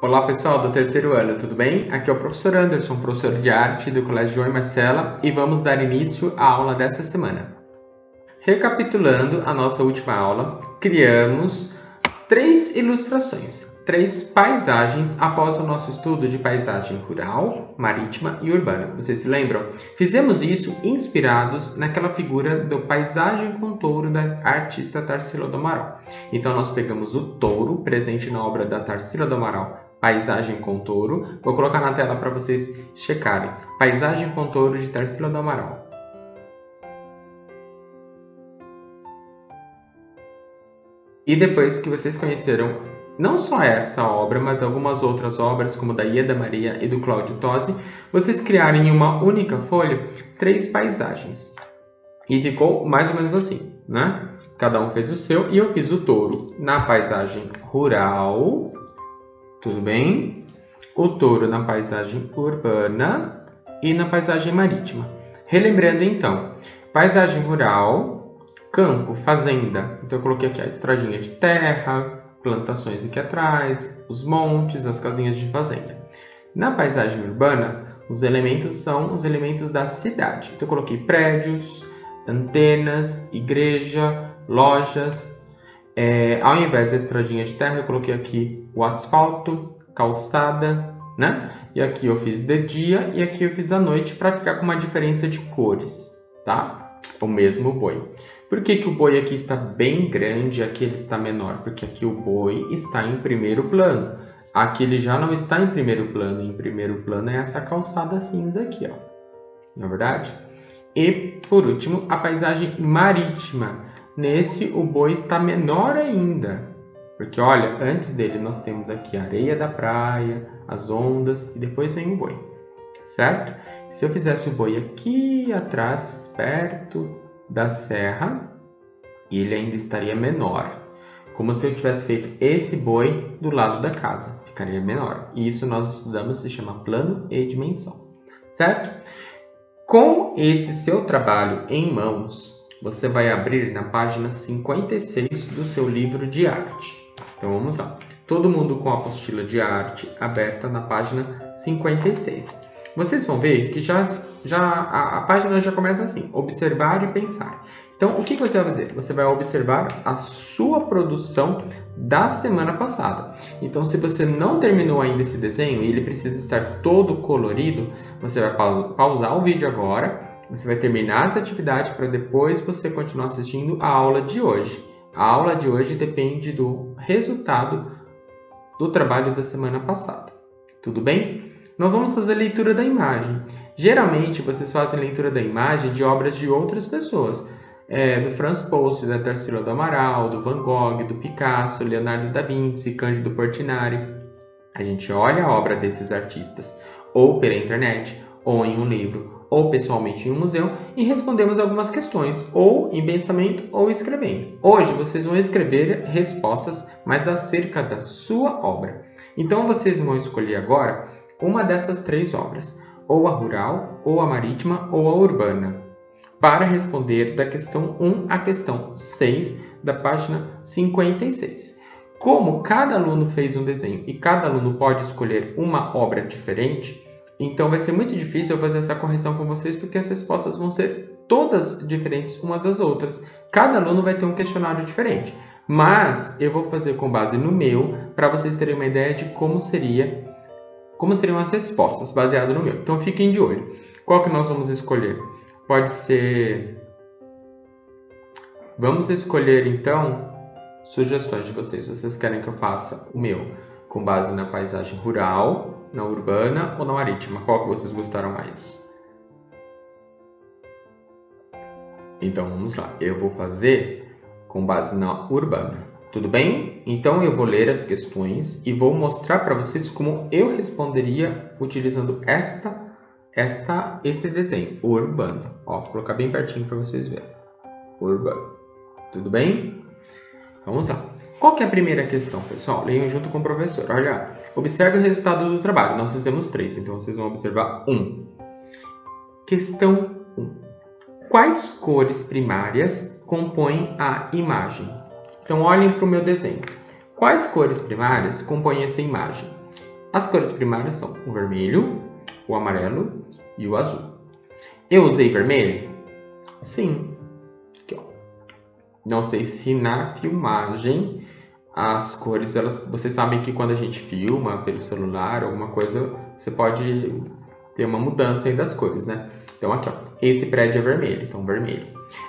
Olá pessoal do terceiro ano, tudo bem? Aqui é o professor Anderson, professor de arte do Colégio João e Marcela, e vamos dar início à aula desta semana. Recapitulando a nossa última aula, criamos 3 ilustrações, 3 paisagens após o nosso estudo de paisagem rural, marítima e urbana. Vocês se lembram? Fizemos isso inspirados naquela figura do paisagem com touro da artista Tarsila do Amaral. Então nós pegamos o touro, presente na obra da Tarsila do Amaral, Paisagem com Touro. Vou colocar na tela para vocês checarem. Paisagem com Touro de Tarsila do Amaral. E depois que vocês conheceram não só essa obra, mas algumas outras obras, como da Ieda Maria e do Cláudio Tosi, vocês criarem em uma única folha 3 paisagens. E ficou mais ou menos assim, né? Cada um fez o seu e eu fiz o touro na paisagem rural. Tudo bem? O touro na paisagem urbana e na paisagem marítima. Relembrando então, paisagem rural, campo, fazenda. Então eu coloquei aqui a estradinha de terra, plantações aqui atrás, os montes, as casinhas de fazenda. Na paisagem urbana, os elementos são os elementos da cidade. Então eu coloquei prédios, antenas, igreja, lojas. Ao invés da estradinha de terra, eu coloquei aqui o asfalto, calçada, né? E aqui eu fiz de dia e aqui eu fiz à noite para ficar com uma diferença de cores, tá? O mesmo boi. Por que o boi aqui está bem grande e aqui ele está menor? Porque aqui o boi está em primeiro plano. Aqui ele já não está em primeiro plano. Em primeiro plano é essa calçada cinza aqui, ó. Não é verdade? E, por último, a paisagem marítima. Nesse, o boi está menor ainda, porque olha, antes dele nós temos aqui a areia da praia, as ondas e depois vem o boi, certo? Se eu fizesse o boi aqui atrás, perto da serra, ele ainda estaria menor, como se eu tivesse feito esse boi do lado da casa, ficaria menor. E isso nós estudamos, se chama plano e dimensão, certo? Com esse seu trabalho em mãos, você vai abrir na página 56 do seu livro de arte. Então vamos lá. Todo mundo com a apostila de arte aberta na página 56. Vocês vão ver que a página já começa assim: observar e pensar. Então o que você vai fazer? Você vai observar a sua produção da semana passada. Então se você não terminou ainda esse desenho e ele precisa estar todo colorido, você vai pausar o vídeo agora. Você vai terminar essa atividade para depois você continuar assistindo a aula de hoje. A aula de hoje depende do resultado do trabalho da semana passada. Tudo bem? Nós vamos fazer leitura da imagem. Geralmente, vocês fazem leitura da imagem de obras de outras pessoas. Do Franz Post, da Tarsila do Amaral, do Van Gogh, do Picasso, Leonardo da Vinci, Cândido Portinari. A gente olha a obra desses artistas, ou pela internet, ou em um livro, ou pessoalmente em um museu, e respondemos algumas questões, ou em pensamento ou escrevendo. Hoje vocês vão escrever respostas, mas acerca da sua obra. Então vocês vão escolher agora uma dessas 3 obras, ou a rural, ou a marítima, ou a urbana, para responder da questão 1 à questão 6 da página 56. Como cada aluno fez um desenho e cada aluno pode escolher uma obra diferente, então vai ser muito difícil eu fazer essa correção com vocês, porque as respostas vão ser todas diferentes umas das outras. Cada aluno vai ter um questionário diferente, mas eu vou fazer com base no meu, para vocês terem uma ideia de como seriam as respostas, baseado no meu. Então fiquem de olho. Qual que nós vamos escolher? Pode ser... Vamos escolher então sugestões de vocês. Vocês querem que eu faça o meu com base na paisagem rural, na urbana ou na marítima? Qual que vocês gostaram mais? Então vamos lá. Eu vou fazer com base na urbana. Tudo bem? Então eu vou ler as questões e vou mostrar para vocês como eu responderia utilizando esse desenho, o urbano. Ó, vou colocar bem pertinho para vocês verem. Urbano. Tudo bem? Vamos lá. Qual que é a primeira questão, pessoal? Leiam junto com o professor. Olha, observe o resultado do trabalho. Nós fizemos 3, então vocês vão observar 1. Questão 1. Quais cores primárias compõem a imagem? Então, olhem para o meu desenho. Quais cores primárias compõem essa imagem? As cores primárias são o vermelho, o amarelo e o azul. Eu usei vermelho? Sim. Aqui, ó. Não sei se na filmagem as cores, vocês sabem que quando a gente filma pelo celular, alguma coisa, você pode ter uma mudança aí das cores, né? Então aqui, ó, esse prédio é vermelho, então vermelho.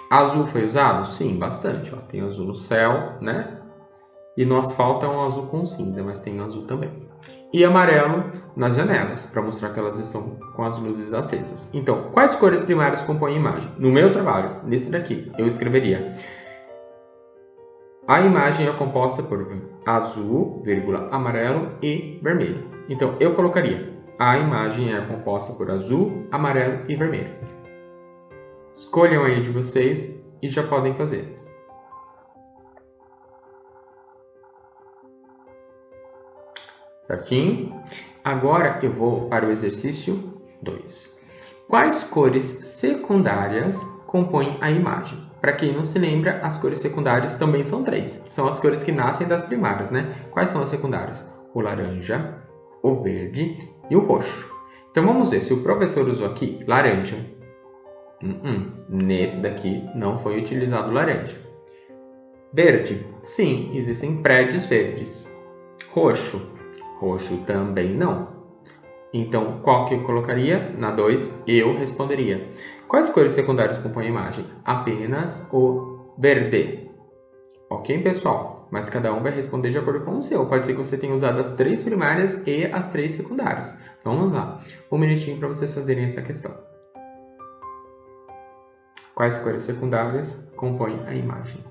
Azul foi usado? Sim, bastante, ó. Tem azul no céu, né? E no asfalto é um azul com cinza, mas tem azul também. E amarelo nas janelas, para mostrar que elas estão com as luzes acesas. Então, quais cores primárias compõem a imagem? No meu trabalho, nesse daqui, eu escreveria: a imagem é composta por azul, amarelo e vermelho. Então, eu colocaria: a imagem é composta por azul, amarelo e vermelho. Escolham aí de vocês e já podem fazer. Certinho? Agora eu vou para o exercício 2. Quais cores secundárias compõem a imagem? Para quem não se lembra, as cores secundárias também são 3. São as cores que nascem das primárias, né? Quais são as secundárias? O laranja, o verde e o roxo. Então vamos ver se o professor usou aqui laranja. Nesse daqui não foi utilizado laranja. Verde? Sim, existem prédios verdes. Roxo? Roxo também não. Então, qual que eu colocaria? Na 2, eu responderia: quais cores secundárias compõem a imagem? Apenas o verde. Ok, pessoal? Mas cada um vai responder de acordo com o seu. Pode ser que você tenha usado as 3 primárias e as 3 secundárias. Então, vamos lá. Um minutinho para vocês fazerem essa questão. Quais cores secundárias compõem a imagem?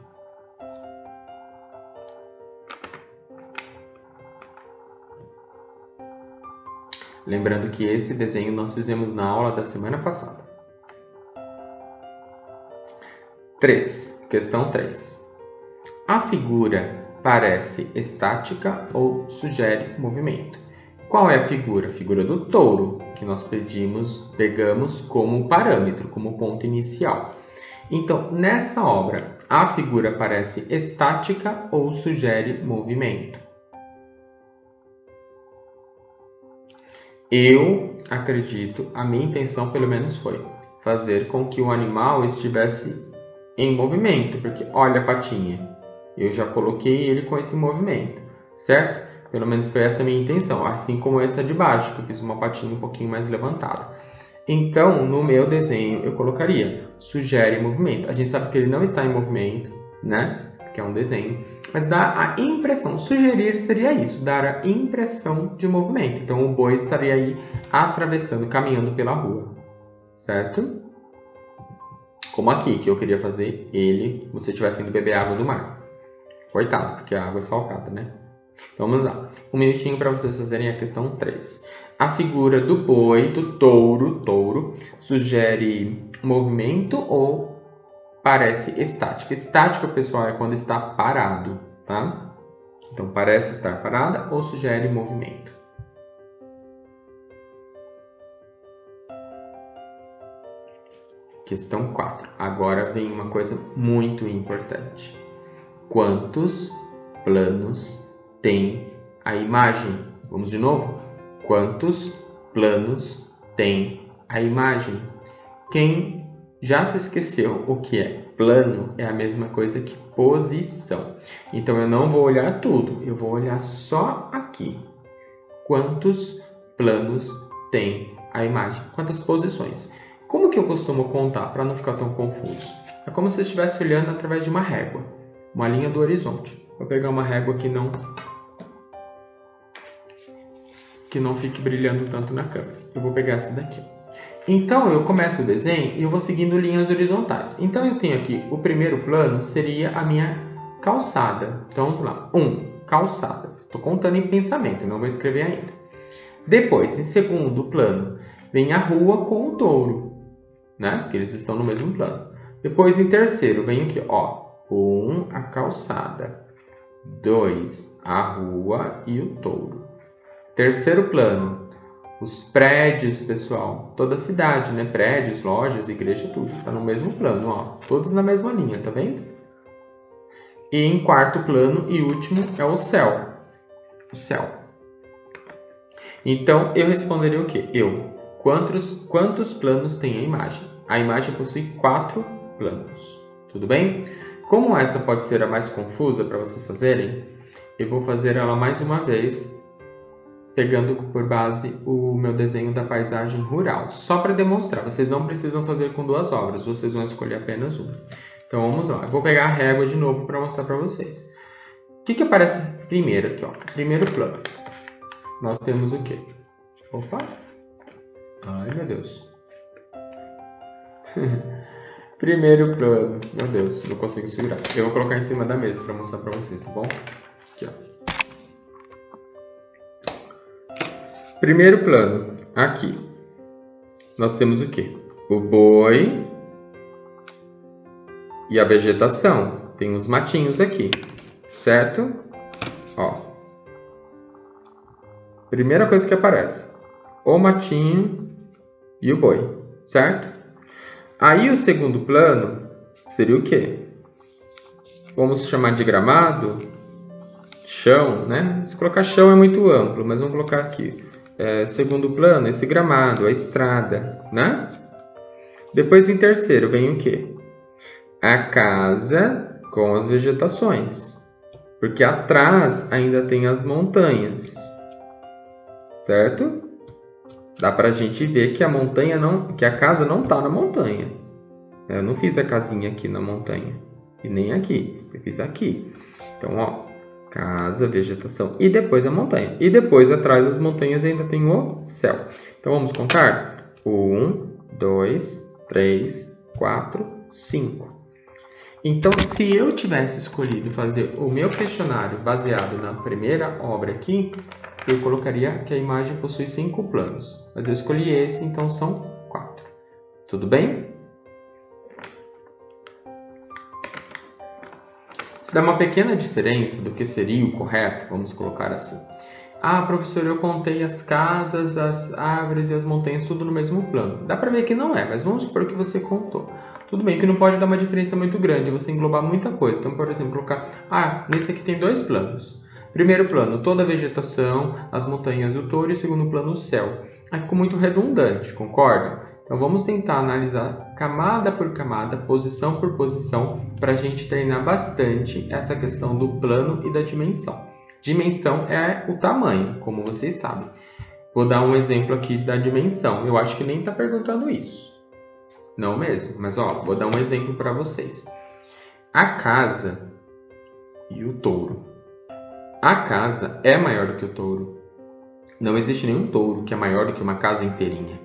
Lembrando que esse desenho nós fizemos na aula da semana passada. 3. Questão 3. A figura parece estática ou sugere movimento? Qual é a figura? A figura do touro, que nós pegamos como parâmetro, como ponto inicial. Então, nessa obra, a figura parece estática ou sugere movimento? Eu acredito, a minha intenção pelo menos foi fazer com que o animal estivesse em movimento, porque olha a patinha, eu já coloquei ele com esse movimento, certo? Pelo menos foi essa a minha intenção, assim como essa de baixo, que eu fiz uma patinha um pouquinho mais levantada. Então, no meu desenho, eu colocaria sugere movimento. A gente sabe que ele não está em movimento, né? Que é um desenho, mas dá a impressão, sugerir seria isso, dar a impressão de movimento. Então, o boi estaria aí atravessando, caminhando pela rua, certo? Como aqui, que eu queria fazer ele, como se estivesse indo beber água do mar. Coitado, porque a água é salgada, né? Então, vamos lá. Um minutinho para vocês fazerem a questão 3. A figura do boi, do touro, sugere movimento ou parece estática? Estática, pessoal, é quando está parado, tá? Então, parece estar parada ou sugere movimento? Questão 4. Agora vem uma coisa muito importante. Quantos planos tem a imagem? Vamos de novo? Quantos planos tem a imagem? Quem já se esqueceu o que é plano é a mesma coisa que posição. Então, eu não vou olhar tudo, eu vou olhar só aqui. Quantos planos tem a imagem? Quantas posições? Como que eu costumo contar para não ficar tão confuso? É como se eu estivesse olhando através de uma régua, uma linha do horizonte. Vou pegar uma régua que não fique brilhando tanto na câmera. Eu vou pegar essa daqui. Então, eu começo o desenho e eu vou seguindo linhas horizontais. Então, eu tenho aqui, o primeiro plano seria a minha calçada. Então, vamos lá. 1, calçada. Estou contando em pensamento, não vou escrever ainda. Depois, em segundo plano, vem a rua com o touro, né? Porque eles estão no mesmo plano. Depois, em terceiro, vem aqui, ó. 1, a calçada. 2, a rua e o touro. Terceiro plano, os prédios, pessoal. Toda a cidade, né? Prédios, lojas, igreja, tudo. Tá no mesmo plano, ó. Todos na mesma linha, tá vendo? E em quarto plano e último é o céu. O céu. Então, eu responderia o quê? Quantos planos tem a imagem? A imagem possui 4 planos. Tudo bem? Como essa pode ser a mais confusa para vocês fazerem, eu vou fazer ela mais uma vez, pegando por base o meu desenho da paisagem rural. Só para demonstrar, vocês não precisam fazer com 2 obras, vocês vão escolher apenas uma. Então vamos lá, eu vou pegar a régua de novo para mostrar para vocês. O que aparece primeiro aqui? Ó? Primeiro plano. Nós temos o quê? Opa! Ai, meu Deus. Primeiro plano. Meu Deus, não consigo segurar. Eu vou colocar em cima da mesa para mostrar para vocês, tá bom? Aqui, ó. Primeiro plano. Aqui. Nós temos o quê? O boi e a vegetação. Tem uns matinhos aqui, certo? Ó. Primeira coisa que aparece. O matinho e o boi, certo? Aí o segundo plano seria o quê? Vamos chamar de gramado, chão, né? Se colocar chão é muito amplo, mas vamos colocar aqui. Segundo plano, esse gramado, a estrada, né? Depois em terceiro vem o quê? A casa com as vegetações, porque atrás ainda tem as montanhas, certo? Dá pra gente ver que a casa não tá na montanha. Eu não fiz a casinha aqui na montanha. E nem aqui. Eu fiz aqui. Então, ó. Casa, vegetação e depois a montanha. E depois, atrás das montanhas, ainda tem o céu. Então, vamos contar? 1, 2, 3, 4, 5. Então, se eu tivesse escolhido fazer o meu questionário baseado na primeira obra aqui, eu colocaria que a imagem possui 5 planos. Mas eu escolhi esse, então são 4. Tudo bem? Se dá uma pequena diferença do que seria o correto, vamos colocar assim. Ah, professor, eu contei as casas, as árvores e as montanhas tudo no mesmo plano. Dá para ver que não é, mas vamos supor que você contou. Tudo bem que não pode dar uma diferença muito grande, você englobar muita coisa. Então, por exemplo, colocar, nesse aqui tem 2 planos. Primeiro plano, toda a vegetação, as montanhas e o touro, e segundo plano, o céu. Aí ficou muito redundante, concorda? Então vamos tentar analisar camada por camada, posição por posição, para a gente treinar bastante essa questão do plano e da dimensão. Dimensão é o tamanho, como vocês sabem. Vou dar um exemplo aqui da dimensão. Eu acho que nem está perguntando isso. Não mesmo, mas ó, vou dar um exemplo para vocês. A casa e o touro. A casa é maior do que o touro. Não existe nenhum touro que é maior do que uma casa inteirinha,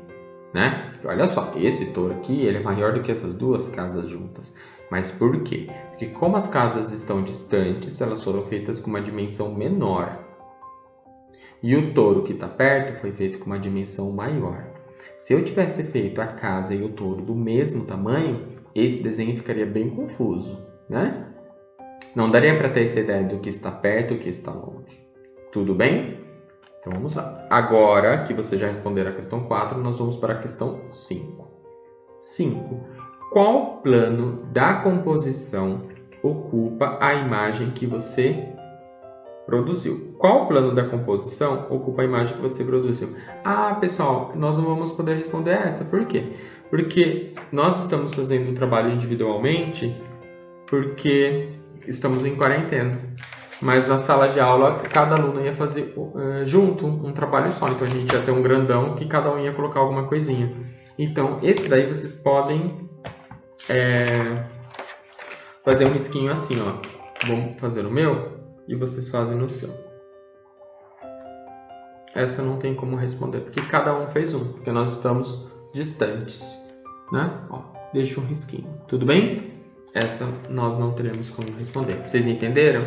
né? E olha só, esse touro aqui, ele é maior do que essas 2 casas juntas. Mas por quê? Porque como as casas estão distantes, elas foram feitas com uma dimensão menor. E o touro que está perto foi feito com uma dimensão maior. Se eu tivesse feito a casa e o touro do mesmo tamanho, esse desenho ficaria bem confuso, né? Não daria para ter essa ideia do que está perto e o que está longe. Tudo bem? Então vamos lá. Agora que você já respondeu a questão 4, nós vamos para a questão 5. 5. Qual plano da composição ocupa a imagem que você produziu? Qual plano da composição ocupa a imagem que você produziu? Pessoal, nós não vamos poder responder essa. Por quê? Porque nós estamos fazendo o trabalho individualmente porque estamos em quarentena. Mas na sala de aula, cada aluno ia fazer junto um trabalho só. Então a gente ia ter um grandão que cada um ia colocar alguma coisinha. Então esse daí vocês podem fazer um risquinho assim, ó. Vou fazer o meu e vocês fazem no seu. Essa não tem como responder, porque cada um fez um, porque nós estamos distantes, né? Ó, deixa um risquinho, tudo bem? Essa nós não teremos como responder. Vocês entenderam?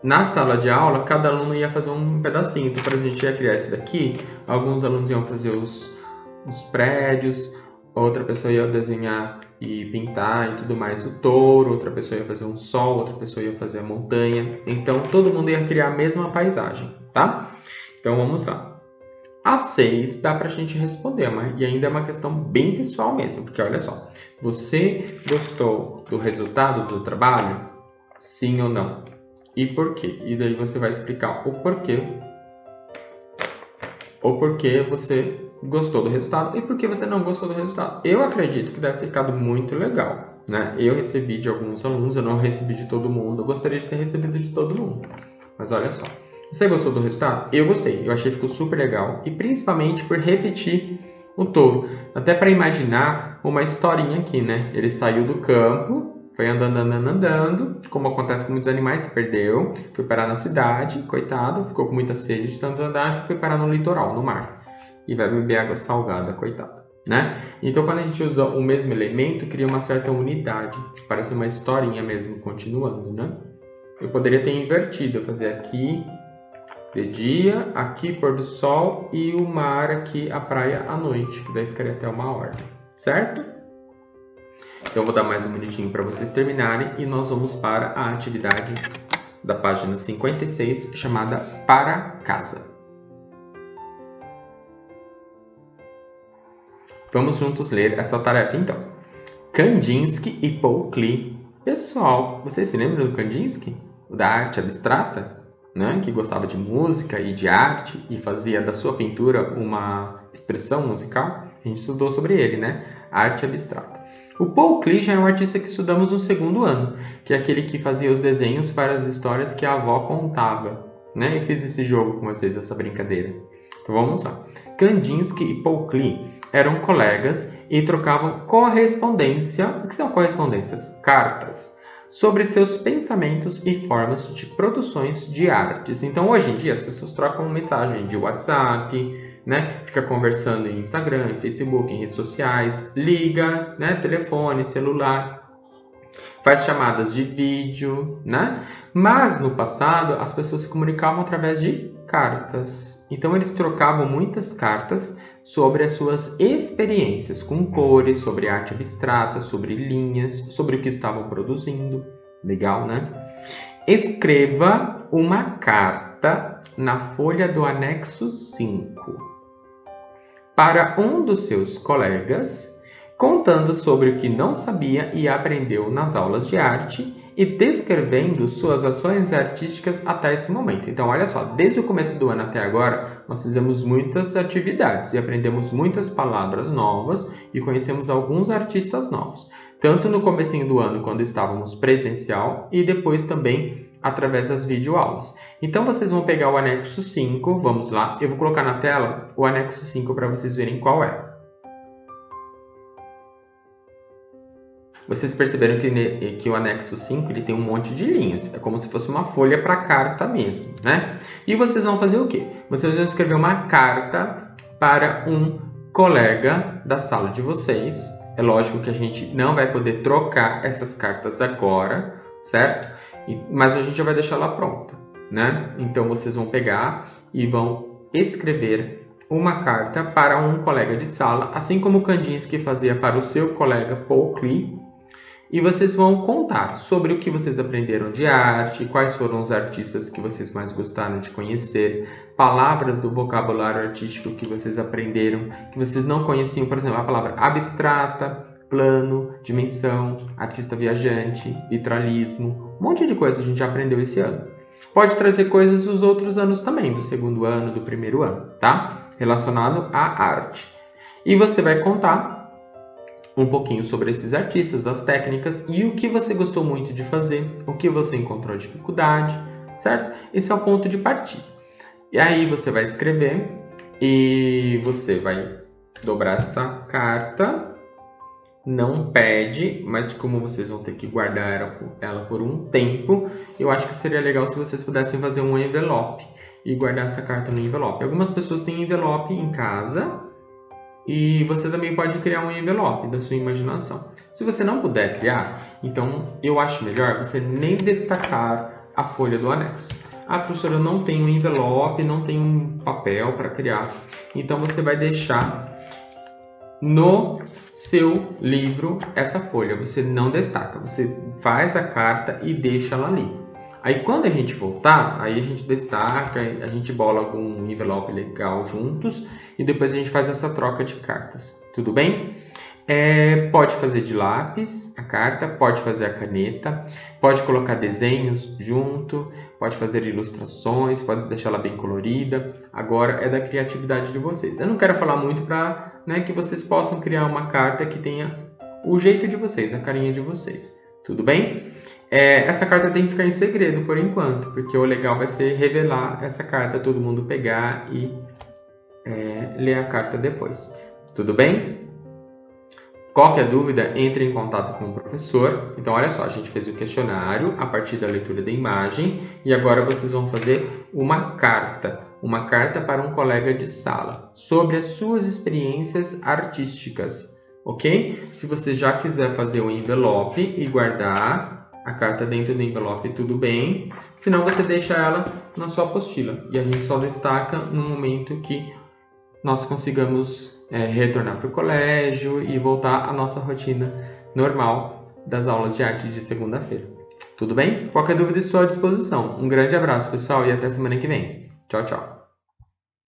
Na sala de aula, cada aluno ia fazer um pedacinho. Então, para a gente ia criar esse daqui, alguns alunos iam fazer os prédios, outra pessoa ia desenhar e pintar e tudo mais o touro, outra pessoa ia fazer um sol, outra pessoa ia fazer a montanha. Então, todo mundo ia criar a mesma paisagem, tá? Então, vamos lá. A 6 dá pra gente responder, e ainda é uma questão bem pessoal mesmo, porque olha só, você gostou do resultado do trabalho? Sim ou não? E por quê? E daí você vai explicar o porquê ou porque você gostou do resultado e porque você não gostou do resultado. Eu acredito que deve ter ficado muito legal, né? Eu recebi de alguns alunos, eu não recebi de todo mundo, eu gostaria de ter recebido de todo mundo. Mas olha só, você gostou do resultado? Eu gostei, eu achei que ficou super legal e principalmente por repetir o touro. Até para imaginar uma historinha aqui, né? Ele saiu do campo, foi andando, como acontece com muitos animais, se perdeu, foi parar na cidade, coitado, ficou com muita sede de tanto andar que foi parar no litoral, no mar. E vai beber água salgada, coitado, né? Então, quando a gente usa o mesmo elemento, cria uma certa unidade, parece uma historinha mesmo, continuando, né? Eu poderia ter invertido, fazer aqui de dia, aqui pôr do sol e o mar aqui, a praia à noite, que daí ficaria até uma ordem, certo? Então, eu vou dar mais um minutinho para vocês terminarem e nós vamos para a atividade da página 56, chamada Para Casa. Vamos juntos ler essa tarefa, então. Kandinsky e Paul Klee. Pessoal, vocês se lembram do Kandinsky? O da arte abstrata? Né? Que gostava de música e de arte e fazia da sua pintura uma expressão musical? A gente estudou sobre ele, né? Arte abstrata. O Paul Klee já é um artista que estudamos no segundo ano, que é aquele que fazia os desenhos para as histórias que a avó contava. Né? Eu fiz esse jogo com vocês, essa brincadeira. Então vamos lá. Kandinsky e Paul Klee eram colegas e trocavam correspondência. O que são correspondências? Cartas. Sobre seus pensamentos e formas de produções de artes. Então, hoje em dia, as pessoas trocam mensagem de WhatsApp, né? Fica conversando em Instagram, em Facebook, em redes sociais, liga, né? Telefone, celular, faz chamadas de vídeo, né? Mas no passado, as pessoas se comunicavam através de cartas. Então, eles trocavam muitas cartas sobre as suas experiências com cores, sobre arte abstrata, sobre linhas, sobre o que estavam produzindo. Legal, né? Escreva uma carta na folha do anexo 5 para um dos seus colegas, contando sobre o que não sabia e aprendeu nas aulas de arte e descrevendo suas ações artísticas até esse momento. Então, olha só, desde o começo do ano até agora, nós fizemos muitas atividades e aprendemos muitas palavras novas e conhecemos alguns artistas novos. Tanto no comecinho do ano, quando estávamos presencial, e depois também através das videoaulas. Então, vocês vão pegar o anexo 5, vamos lá, eu vou colocar na tela o anexo 5 para vocês verem qual é. Vocês perceberam que o anexo 5 ele tem um monte de linhas. É como se fosse uma folha para carta mesmo, né? E vocês vão fazer o quê? Vocês vão escrever uma carta para um colega da sala de vocês. É lógico que a gente não vai poder trocar essas cartas agora, certo? Mas a gente já vai deixar ela pronta, né? Então, vocês vão pegar e vão escrever uma carta para um colega de sala, assim como o Kandinsky fazia para o seu colega Paul Klee. E vocês vão contar sobre o que vocês aprenderam de arte, quais foram os artistas que vocês mais gostaram de conhecer, palavras do vocabulário artístico que vocês aprenderam, que vocês não conheciam, por exemplo, a palavra abstrata, plano, dimensão, artista viajante, vitralismo, um monte de coisa a gente já aprendeu esse ano. Pode trazer coisas dos outros anos também, do segundo ano, do primeiro ano, tá? Relacionado à arte. E você vai contar um pouquinho sobre esses artistas, as técnicas e o que você gostou muito de fazer, o que você encontrou dificuldade, certo? Esse é o ponto de partida. E aí você vai escrever e você vai dobrar essa carta. Não pede, mas como vocês vão ter que guardar ela por um tempo, eu acho que seria legal se vocês pudessem fazer um envelope e guardar essa carta no envelope. Algumas pessoas têm envelope em casa, e você também pode criar um envelope da sua imaginação. Se você não puder criar, então eu acho melhor você nem destacar a folha do anexo. Ah, professora, eu não tenho um envelope, não tenho um papel para criar. Então você vai deixar no seu livro essa folha. Você não destaca, você faz a carta e deixa ela ali. Aí quando a gente voltar, aí a gente destaca, a gente bola algum envelope legal juntos e depois a gente faz essa troca de cartas, tudo bem? Pode fazer de lápis a carta, pode fazer a caneta, pode colocar desenhos junto, pode fazer ilustrações, pode deixar ela bem colorida. Agora é da criatividade de vocês. Eu não quero falar muito para, né, que vocês possam criar uma carta que tenha o jeito de vocês, a carinha de vocês. Tudo bem? Essa carta tem que ficar em segredo por enquanto, porque o legal vai ser revelar essa carta, todo mundo pegar e ler a carta depois. Tudo bem? Qualquer dúvida, entre em contato com o professor. Então, olha só, a gente fez o questionário a partir da leitura da imagem e agora vocês vão fazer uma carta para um colega de sala sobre as suas experiências artísticas, ok? Se você já quiser fazer um envelope e guardar a carta dentro do envelope, tudo bem. Se não, você deixa ela na sua apostila e a gente só destaca no momento que nós consigamos retornar para o colégio e voltar à nossa rotina normal das aulas de arte de segunda-feira. Tudo bem? Qualquer dúvida estou à disposição. Um grande abraço, pessoal, e até semana que vem. Tchau, tchau.